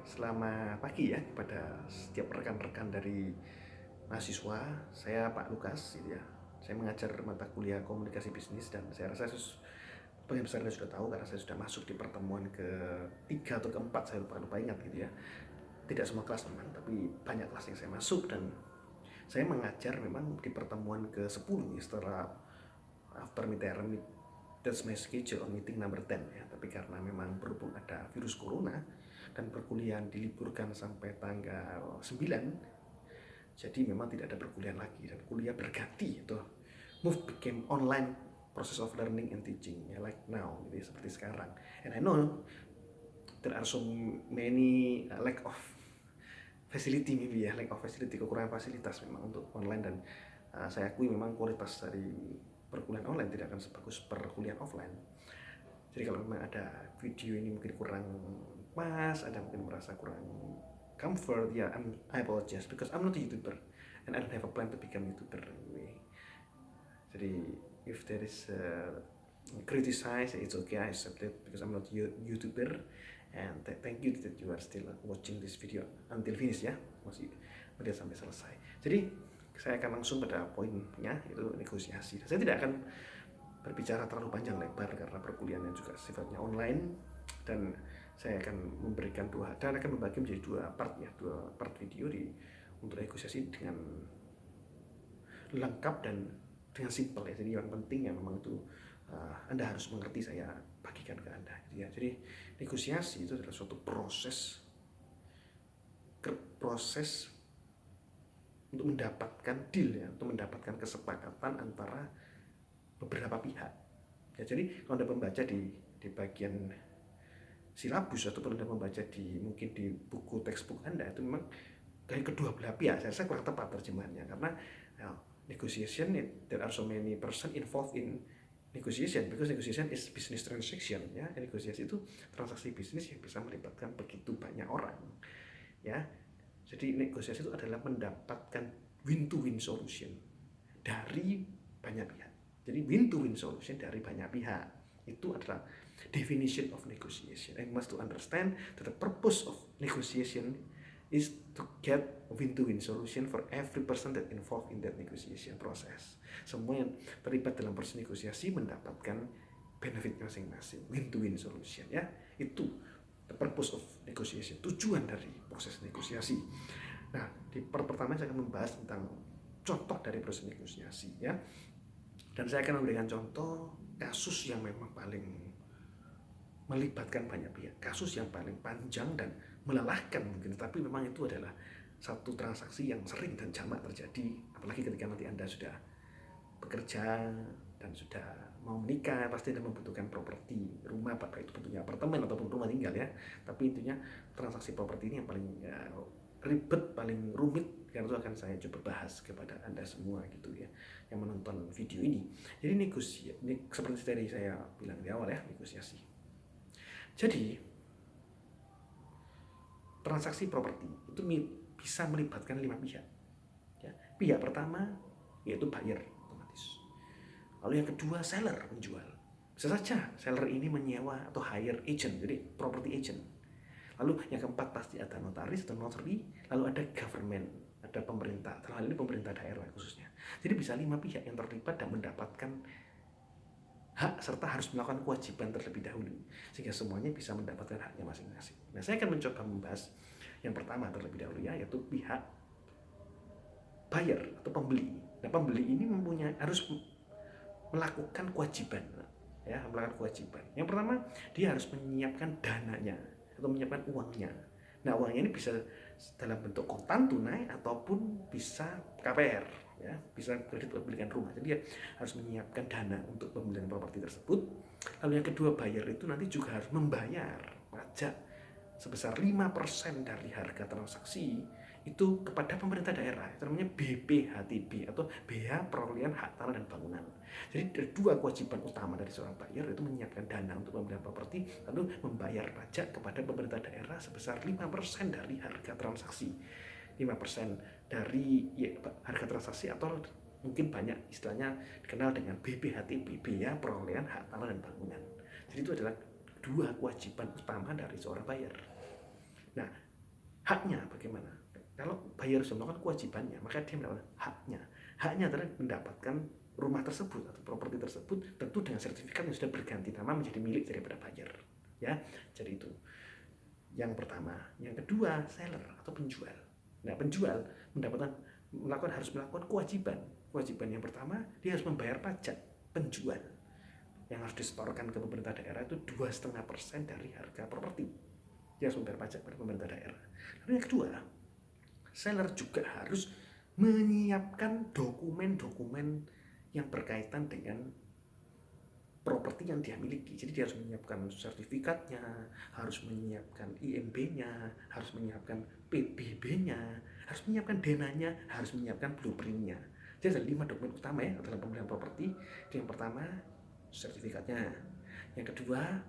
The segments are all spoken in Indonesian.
Selamat pagi ya kepada setiap rekan-rekan dari mahasiswa. Saya Pak Lukas, gitu ya. Saya mengajar mata kuliah komunikasi bisnis dan saya rasa sebagian besar sudah tahu karena saya sudah masuk di pertemuan ketiga atau keempat, saya lupa ingat gitu ya. Tidak semua kelas memang, tapi banyak kelas yang saya masuk dan saya mengajar memang di pertemuan ke-10 setelah after midterm. That's my schedule on meeting number 10 ya. Tapi karena memang berhubung ada virus corona dan perkuliahan diliburkan sampai tanggal 9, jadi memang tidak ada perkuliahan lagi dan kuliah berganti itu move became online process of learning and teaching ya, like now gitu, seperti sekarang. And I know there are so many lack of facility, maybe ya, lack of facility, kekurangan fasilitas memang untuk online, dan saya akui memang kualitas dari perkuliahan online tidak akan sebagus perkuliahan offline. Jadi kalau memang ada video ini mungkin kurang pas, ada mungkin merasa kurang comfort, ya I apologize because I'm not a YouTuber and I don't have a plan to become YouTuber anyway. Jadi if there is criticize, it's okay, I accept it because I'm not a YouTuber. And thank you that you are still watching this video until finish ya, masih melihat sampai selesai. Jadi saya akan langsung pada poinnya, yaitu negosiasi. Saya tidak akan berbicara terlalu panjang lebar karena perkuliahannya juga sifatnya online, dan saya akan memberikan dan akan membagi menjadi dua part video untuk negosiasi dengan lengkap dan dengan simple ya. Jadi yang penting yang memang itu Anda harus mengerti, saya bagikan ke Anda gitu ya. Jadi negosiasi itu adalah suatu proses untuk mendapatkan deal ya, untuk mendapatkan kesepakatan antara beberapa pihak. Ya, jadi kalau Anda membaca di bagian silabus ataupun Anda membaca mungkin di buku textbook Anda, itu memang dari kedua belah pihak. Saya rasa kurang tepat terjemahannya karena negotiation, there are so many person involved in negotiation because negotiation is business transaction ya. Negosiasi itu transaksi bisnis yang bisa melibatkan begitu banyak orang ya. Jadi negosiasi itu adalah mendapatkan win to win solution dari banyak pihak. Jadi win to win solution dari banyak pihak itu adalah definition of negotiation. And must to understand that the purpose of negotiation is to get a win-to-win solution for every person that involved in that negotiation process. Semua yang terlibat dalam proses negosiasi mendapatkan benefit masing-masing, win-to-win solution ya. Itu the purpose of negotiation, tujuan dari proses negosiasi. Nah, di part pertama saya akan membahas tentang contoh dari proses negosiasi ya. Dan saya akan memberikan contoh kasus yang memang paling melibatkan banyak pihak, kasus yang paling panjang dan melelahkan mungkin, tapi memang itu adalah satu transaksi yang sering dan jamak terjadi, apalagi ketika nanti Anda sudah bekerja dan sudah mau menikah, pasti Anda membutuhkan properti rumah, baik itu bentuknya apartemen ataupun rumah tinggal ya. Tapi intinya transaksi properti ini yang paling ribet, paling rumit, karena itu akan saya coba bahas kepada Anda semua gitu ya, yang menonton video ini. Jadi negosiasi, seperti tadi saya bilang di awal ya, negosiasi. Jadi transaksi properti itu bisa melibatkan 5 pihak ya. Pihak pertama yaitu buyer otomatis, lalu yang kedua seller, menjual. Bisa saja seller ini menyewa atau hire agent, jadi property agent. Lalu yang keempat pasti ada notaris atau notary, lalu ada government, ada pemerintah, dalam hal ini pemerintah daerah khususnya. Jadi bisa 5 pihak yang terlibat dan mendapatkan hak serta harus melakukan kewajiban terlebih dahulu sehingga semuanya bisa mendapatkan haknya masing-masing. Nah, saya akan mencoba membahas yang pertama terlebih dahulu ya, yaitu pihak buyer atau pembeli. Nah, pembeli ini harus melakukan kewajiban ya, melakukan kewajiban. Yang pertama, dia harus menyiapkan dananya atau menyiapkan uangnya. Nah, uangnya ini bisa dalam bentuk kontan tunai ataupun bisa KPR ya, bisa kredit untuk belikan rumah. Jadi dia harus menyiapkan dana untuk pembelian properti tersebut. Lalu yang kedua, buyer itu nanti juga harus membayar pajak sebesar 5% dari harga transaksi itu kepada pemerintah daerah. Itu namanya BPHTB atau Bea Perolehan Hak Tanah dan Bangunan. Jadi ada dua kewajiban utama dari seorang buyer, itu menyiapkan dana untuk pembelian properti, lalu membayar pajak kepada pemerintah daerah sebesar 5% dari harga transaksi. 5% dari harga transaksi, atau mungkin banyak istilahnya dikenal dengan BPHTB, Bea Perolehan Hak Tanah dan Bangunan. Jadi itu adalah dua kewajiban utama dari seorang buyer. Nah, Haknya bagaimana? Kalau buyer sudah melakukan kewajibannya, maka dia mendapatkan haknya. Haknya adalah mendapatkan rumah tersebut atau properti tersebut tentu dengan sertifikat yang sudah berganti nama menjadi milik daripada buyer. Ya, jadi itu yang pertama. Yang kedua, seller atau penjual. Nah, penjual harus melakukan kewajiban. Kewajiban yang pertama, dia harus membayar pajak penjual yang harus disetorkan ke pemerintah daerah itu 2,5% dari harga properti. Dia harus membayar pajak pada pemerintah daerah. Lalu yang kedua, seller juga harus menyiapkan dokumen-dokumen yang berkaitan dengan properti yang dia miliki. Jadi dia harus menyiapkan sertifikatnya, harus menyiapkan IMB-nya, harus menyiapkan PBB-nya, harus menyiapkan denanya, harus menyiapkan blueprint-nya. Jadi ada 5 dokumen utama ya dalam pembelian properti. Yang pertama, sertifikatnya. Yang kedua,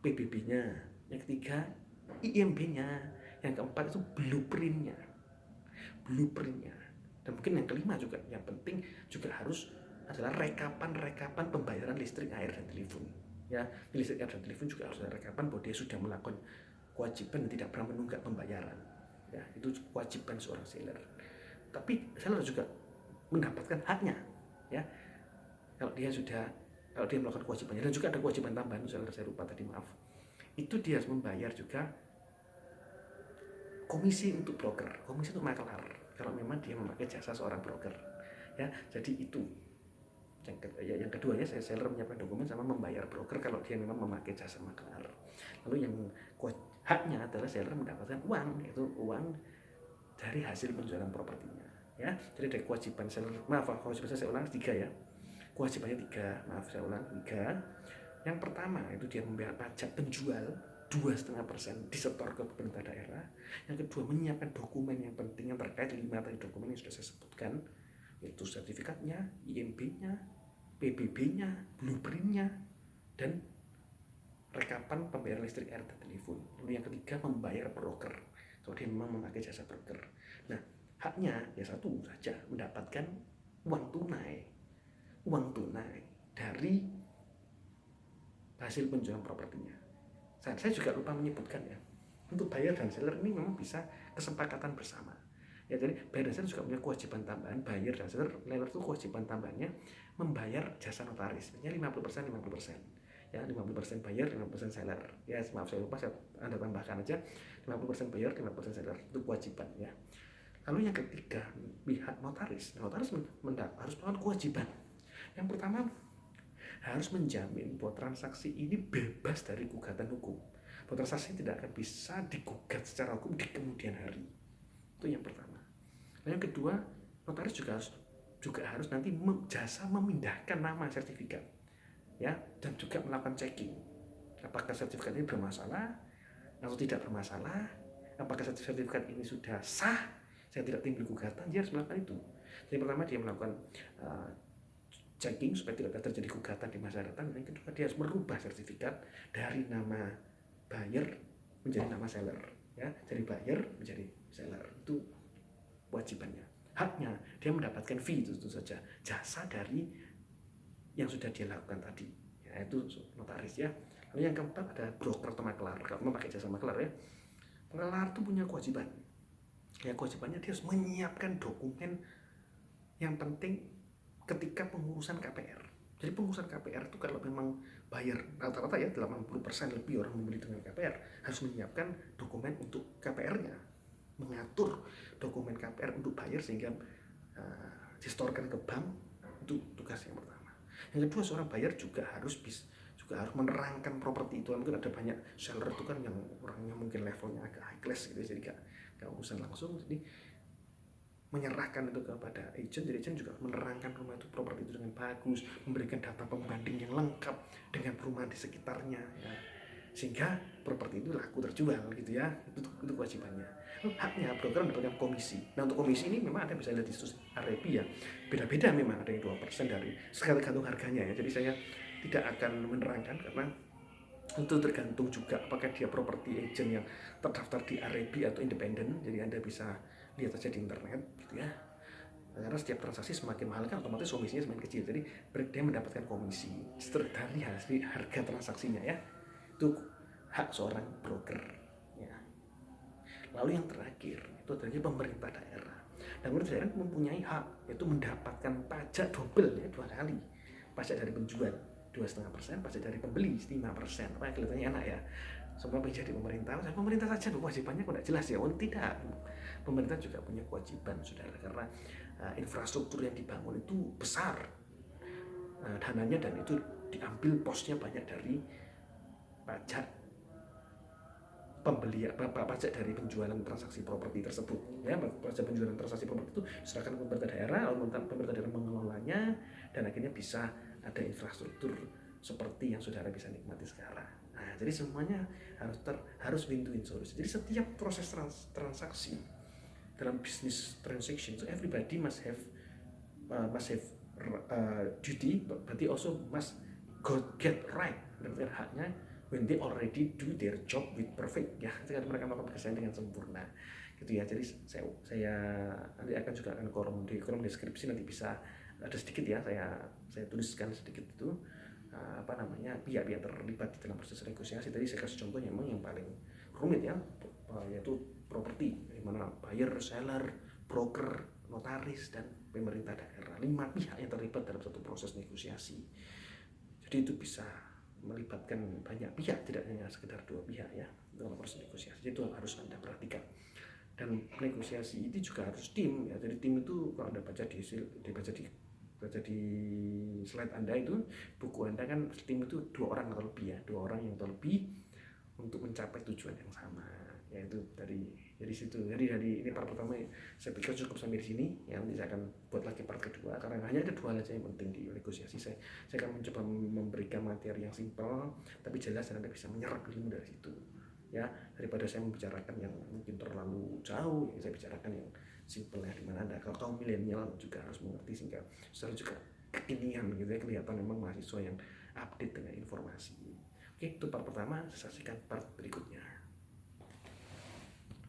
PBB-nya. Yang ketiga, IMB-nya. Yang keempat itu blueprint-nya. Dan mungkin yang kelima juga yang penting juga harus adalah rekapan pembayaran listrik, air, dan telepon. Ya, listrik, air, dan telepon juga harus ada rekapan bahwa dia sudah melakukan kewajiban dan tidak pernah menunggak pembayaran. Ya, itu kewajiban seorang seller. Tapi seller juga mendapatkan haknya. Ya, kalau dia melakukan kewajibannya, dan juga ada kewajiban tambahan, seller saya lupa tadi, maaf. Itu dia harus membayar juga komisi untuk broker, komisi untuk makelar kalau memang dia memakai jasa seorang broker. Ya, jadi itu yang kedua ya, seller menyiapkan dokumen sama membayar broker kalau dia memang memakai jasa makelar. Lalu yang haknya adalah seller mendapatkan uang, yaitu uang dari hasil penjualan propertinya. Ya, jadi ada kewajiban seller, kewajiban saya ulang 3 ya. Kewajibannya 3. Yang pertama itu dia membayar pajak penjual 2,5% disetor ke pemerintah daerah. Yang kedua, menyiapkan dokumen yang penting yang terkait 5 tadi dokumen yang sudah saya sebutkan, yaitu sertifikatnya, IMB-nya, PBB-nya, blueprint-nya, dan rekapan pembayaran listrik, air, dan telepon. Lalu yang ketiga, membayar broker kalau dia memang memakai jasa broker. Nah, haknya ya satu saja, mendapatkan uang tunai dari hasil penjualan propertinya. Saya juga lupa menyebutkan ya, untuk buyer dan seller ini memang bisa kesepakatan bersama. Ya, jadi buyer dan seller juga punya kewajiban tambahan. Buyer dan seller itu kewajiban tambahannya membayar jasa notaris, artinya 50%. Ya, 50% buyer, 50% seller. Ya, maaf saya lupa, Anda tambahkan aja 50% buyer, 50% seller. Itu kewajiban ya. Lalu yang ketiga, pihak notaris. Notaris harus melakukan kewajiban. Yang pertama, harus menjamin bahwa transaksi ini bebas dari gugatan hukum. Bahwa transaksi tidak akan bisa digugat secara hukum di kemudian hari. Itu yang pertama. Nah, yang kedua, notaris juga harus nanti jasa memindahkan nama sertifikat, ya, dan juga melakukan checking apakah sertifikat ini bermasalah atau tidak bermasalah, apakah sertifikat ini sudah sah, saya tidak timbul gugatan. Dia harus melakukan itu. Jadi pertama dia melakukan checking supaya tidak terjadi gugatan di masa datang. Yang kedua, dia harus merubah sertifikat dari nama buyer menjadi nama seller, ya, dari buyer menjadi seller. Itu kewajibannya. Haknya, dia mendapatkan fee, itu saja, jasa dari yang sudah dia lakukan tadi, yaitu notaris ya. Lalu yang keempat ada broker atau makelar. Kalau memakai jasa makelar ya, makelar itu punya kewajiban. Ya, kewajibannya dia harus menyiapkan dokumen yang penting ketika pengurusan KPR. Jadi pengurusan KPR itu kalau memang buyer rata-rata ya 80% lebih orang membeli dengan KPR harus menyiapkan dokumen untuk KPR-nya, mengatur dokumen KPR untuk buyer sehingga disetorkan ke bank. Itu tugas yang pertama. Yang kedua, seorang buyer juga harus menerangkan properti itu. Mungkin ada banyak seller itu kan yang orangnya mungkin levelnya agak high class gitu, jadi gak urusan langsung, jadi menyerahkan itu kepada agent. Jadi agent juga menerangkan rumah itu, properti itu dengan bagus, memberikan data pembanding yang lengkap dengan perumahan di sekitarnya ya, sehingga properti itu laku terjual gitu ya. Itu kewajibannya. Haknya, broker mendapatkan komisi. Nah, untuk komisi ini memang ada, bisa lihat di situs Arebi ya, beda-beda, memang ada yang 2% dari tergantung harganya ya. Jadi saya tidak akan menerangkan karena itu tergantung juga apakah dia properti agent yang terdaftar di Arebi atau independen. Jadi Anda bisa lihat saja di internet gitu ya. Karena setiap transaksi semakin mahal kan otomatis komisinya semakin kecil. Jadi dia mendapatkan komisi dari hasil harga transaksinya ya. Itu hak seorang broker ya. Lalu yang terakhir itu adalah pemerintah daerah. Dan pemerintah daerah mempunyai hak yaitu mendapatkan pajak double ya, 2 kali. Pajak dari penjual 2,5%, pajak dari pembeli 5%. Apa kelihatannya enak ya? Semua menjadi pemerintah. Pemerintah saja kewajibannya kok tidak jelas ya? Oh tidak. Pemerintah juga punya kewajiban, saudara, karena infrastruktur yang dibangun itu besar dananya, dan itu diambil posnya banyak dari pajak pembelian, pajak dari penjualan transaksi properti tersebut ya. Pajak penjualan transaksi properti itu diserahkan ke pemerintah daerah, lalu pemerintah daerah mengelolanya, dan akhirnya bisa ada infrastruktur seperti yang saudara bisa nikmati sekarang. Nah, jadi semuanya harus win-win solution. Jadi setiap proses transaksi dalam business transaction, so everybody must have duty, but they also must get right, mendapatkan haknya when they already do their job with perfect ya, ketika mereka melakukan pekerjaan dengan sempurna gitu ya. Jadi saya nanti akan juga akan kolom deskripsi nanti bisa ada sedikit ya, saya tuliskan sedikit itu pihak-pihak terlibat di dalam proses negosiasi. Tadi saya kasih contohnya memang yang paling rumit ya, yaitu properti, di mana buyer, seller, broker, notaris, dan pemerintah daerah. 5 pihak yang terlibat dalam satu proses negosiasi. Jadi itu bisa melibatkan banyak pihak, tidak hanya sekedar 2 pihak ya dalam proses negosiasi. Itu harus Anda perhatikan. Dan negosiasi itu juga harus tim ya. Jadi tim itu kalau Anda baca di slide Anda itu, buku Anda kan, tim itu 2 orang atau lebih ya, 2 orang yang lebih untuk mencapai tujuan yang sama, yaitu dari situ. Jadi dari ini part pertama saya pikir cukup sampai di sini ya. Nanti saya akan buat lagi part kedua, karena hanya ada 2 saja yang penting di negosiasi. Saya akan mencoba memberikan materi yang simpel tapi jelas, dan Anda bisa menyerap ilmu dari situ ya, daripada saya membicarakan yang mungkin terlalu jauh. Saya bicarakan yang simpel ya, dimana Anda kalau kaum milenial juga harus mengerti, sehingga secara juga kekinian gitu ya, kelihatan memang mahasiswa yang update dengan informasi. Oke, itu part pertama. Saksikan part berikutnya.